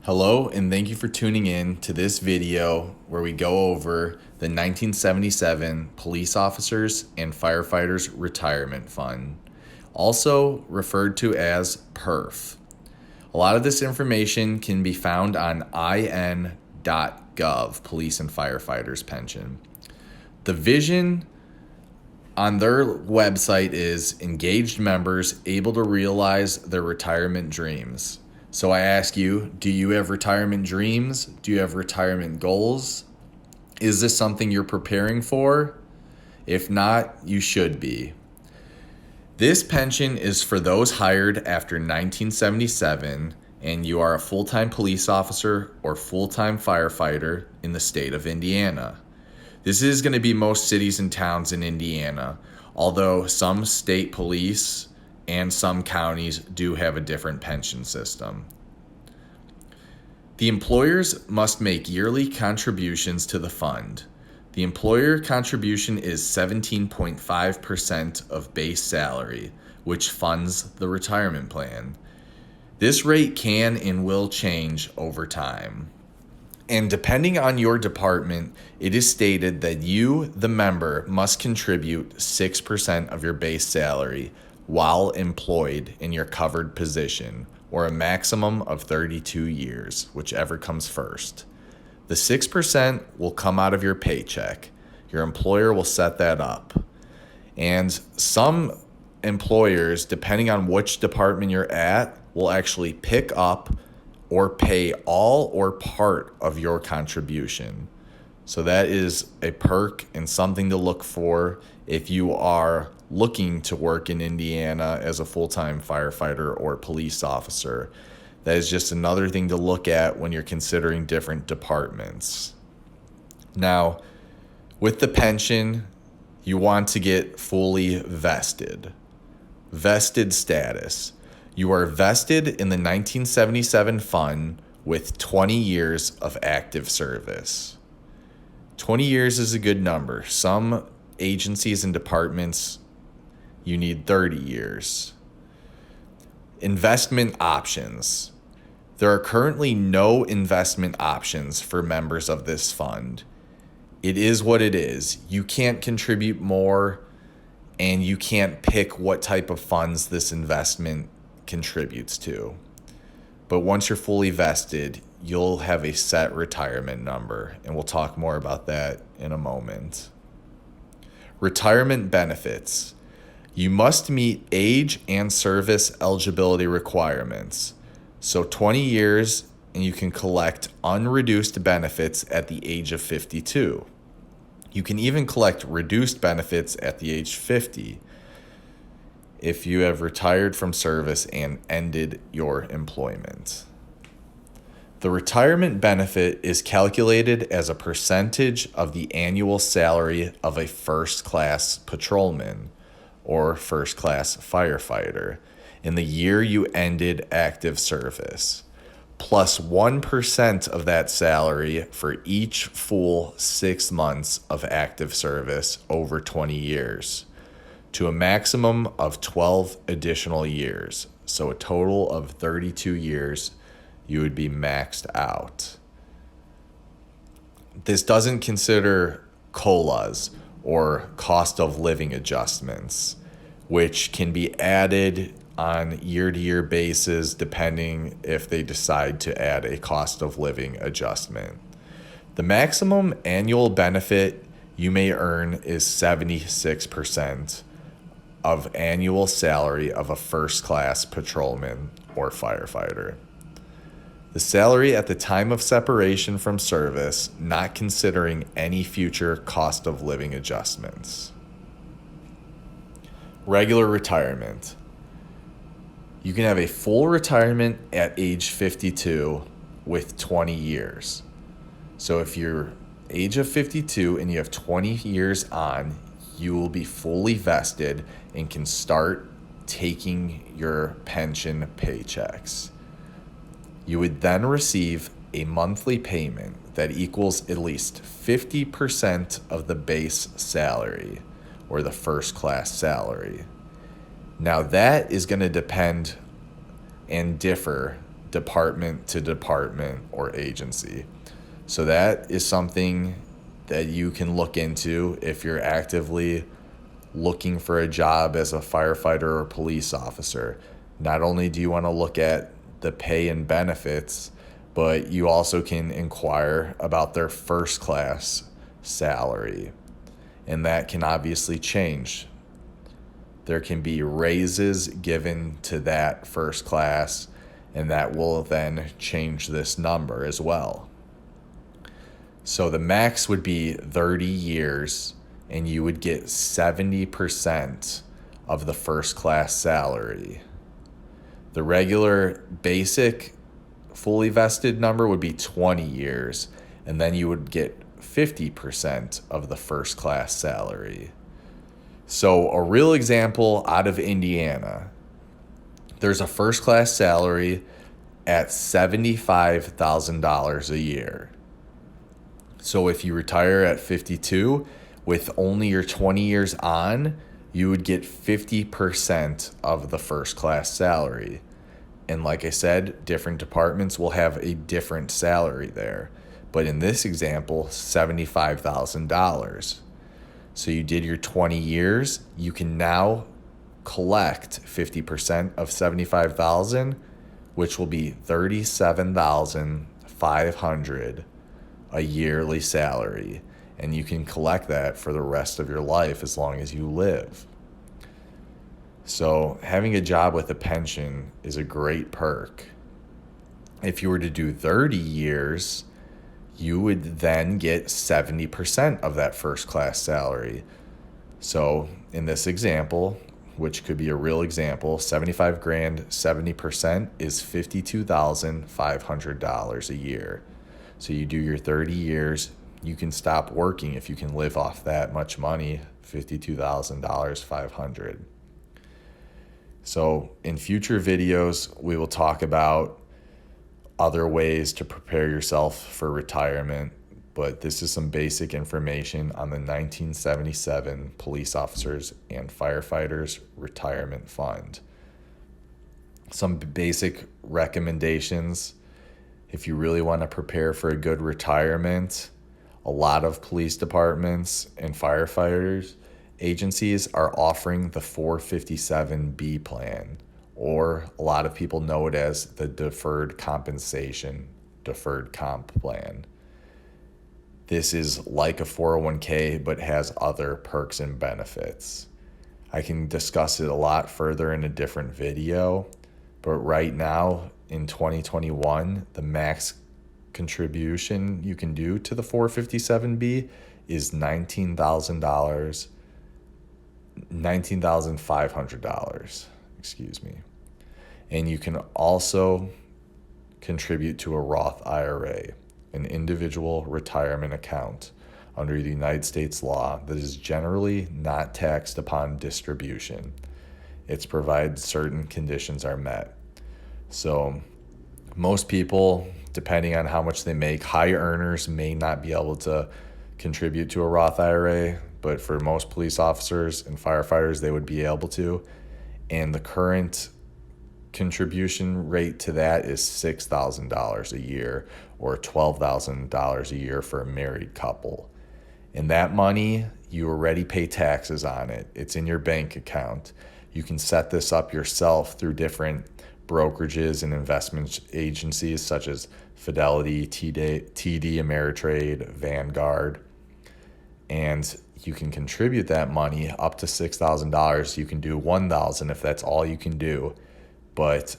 Hello, and thank you for tuning in to this video where we go over the 1977 Police Officers and Firefighters Retirement Fund, also referred to as PERF. A lot of this information can be found on in.gov, Police and Firefighters Pension. The vision on their website is engaged members able to realize their retirement dreams. So I ask you, do you have retirement dreams? Do you have retirement goals? Is this something you're preparing for? If not, you should be. This pension is for those hired after 1977 and you are a full-time police officer or full-time firefighter in the state of Indiana. This is going to be most cities and towns in Indiana, although some state police and some counties do have a different pension system. The employers must make yearly contributions to the fund. The employer contribution is 17.5% of base salary, which funds the retirement plan. This rate can and will change over time. And depending on your department, it is stated that you, the member, must contribute 6% of your base salary while employed in your covered position, or a maximum of 32 years, whichever comes first. The 6% will come out of your paycheck. Your employer will set that up. And some employers, depending on which department you're at, will actually pick up or pay all or part of your contribution. So that is a perk and something to look for if you are looking to work in Indiana as a full-time firefighter or police officer. That is just another thing to look at when you're considering different departments. Now, with the pension, you want to get fully vested. Vested status. You are vested in the 1977 fund with 20 years of active service. 20 years is a good number. Some agencies and departments, you need 30 years. Investment options. There are currently no investment options for members of this fund. It is what it is. You can't contribute more, and you can't pick what type of funds this investment contributes to. But once you're fully vested, you'll have a set retirement number, and we'll talk more about that in a moment. Retirement benefits. You must meet age and service eligibility requirements. So 20 years and you can collect unreduced benefits at the age of 52. You can even collect reduced benefits at the age 50 if you have retired from service and ended your employment. The retirement benefit is calculated as a percentage of the annual salary of a first-class patrolman or first-class firefighter in the year you ended active service, plus 1% of that salary for each full 6 months of active service over 20 years, to a maximum of 12 additional years. So a total of 32 years you would be maxed out. This doesn't consider COLAs or cost of living adjustments, which can be added on year-to-year basis depending if they decide to add a cost of living adjustment. The maximum annual benefit you may earn is 76% of annual salary of a first-class patrolman or firefighter. The salary at the time of separation from service, not considering any future cost of living adjustments. Regular retirement. You can have a full retirement at age 52 with 20 years. So if you're age of 52 and you have 20 years on, you will be fully vested and can start taking your pension paychecks. You would then receive a monthly payment that equals at least 50% of the base salary or the first class salary. Now that is going to depend and differ department to department or agency. So that is something that you can look into if you're actively looking for a job as a firefighter or police officer. Not only do you want to look at the pay and benefits, but you also can inquire about their first class salary. And that can obviously change. There can be raises given to that first class, and that will then change this number as well. So the max would be 30 years, and you would get 70% of the first class salary. The regular basic fully vested number would be 20 years, and then you would get 50% of the first class salary. So a real example out of Indiana, there's a first class salary at $75,000 a year. So if you retire at 52 with only your 20 years on, you would get 50% of the first class salary. And like I said, different departments will have a different salary there. But in this example, $75,000. So you did your 20 years, you can now collect 50% of 75,000, which will be 37,500 a yearly salary, and you can collect that for the rest of your life as long as you live. So having a job with a pension is a great perk. If you were to do 30 years, you would then get 70% of that first class salary. So in this example, which could be a real example, 75 grand, 70% is $52,500 a year. So you do your 30 years, you can stop working if you can live off that much money, $52,500. So in future videos, we will talk about other ways to prepare yourself for retirement, but this is some basic information on the 1977 Police Officers and Firefighters Retirement Fund. Some basic recommendations. If you really want to prepare for a good retirement, a lot of police departments and firefighters agencies are offering the 457B plan, or a lot of people know it as the deferred compensation, deferred comp plan. This is like a 401k, but has other perks and benefits. I can discuss it a lot further in a different video, but right now in 2021, the max contribution you can do to the 457B is $19,500, excuse me. And you can also contribute to a Roth IRA, an individual retirement account under the United States law that is generally not taxed upon distribution. It's provided certain conditions are met. So most people, depending on how much they make, high earners may not be able to contribute to a Roth IRA, but for most police officers and firefighters, they would be able to. And the current contribution rate to that is $6,000 a year, or $12,000 a year for a married couple. And that money, you already pay taxes on it. It's in your bank account. You can set this up yourself through different brokerages and investment agencies such as Fidelity, TD Ameritrade, Vanguard. And you can contribute that money up to $6,000. You can do $1,000 if that's all you can do, but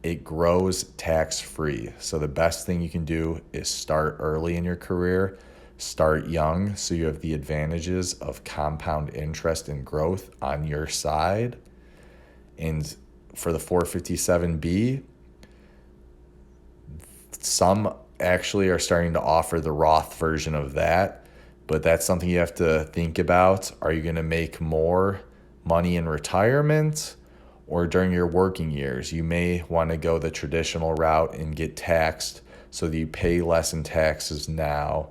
it grows tax-free. So the best thing you can do is start early in your career, start young, so you have the advantages of compound interest and growth on your side. And for the 457B, some actually are starting to offer the Roth version of that, but that's something you have to think about. Are you going to make more money in retirement or during your working years? You may want to go the traditional route and get taxed so that you pay less in taxes now,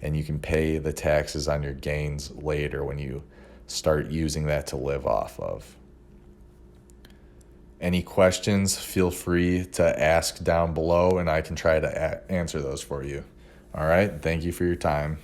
and you can pay the taxes on your gains later when you start using that to live off of. Any questions, feel free to ask down below and I can try to answer those for you. All right. Thank you for your time.